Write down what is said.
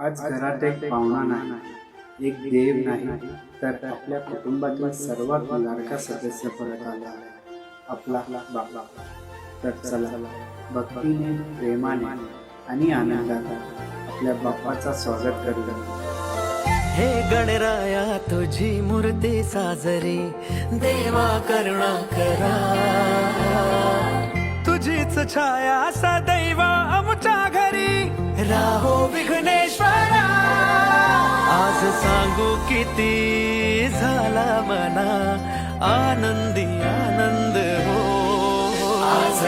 आज घरात एक पाहुणा नाही, एक देव नाही, तर आपल्या कुटुंबातील सर्वात लाडका सदस्य परत आला आहे, आपला बाबा. तर चला भक्तीने, प्रेमाने आणि आनंदाने आपल्या बाप्पाचा स्वागत करूया. हे गणराया तुझी मूर्ती साजरी, देवा करुणा करा. तुझीच छाया सदैव आमच्या घरी, राहो विघ्नेश्वरा. आज सांगू किती झाला मना, आनंदी आनंद हो. आज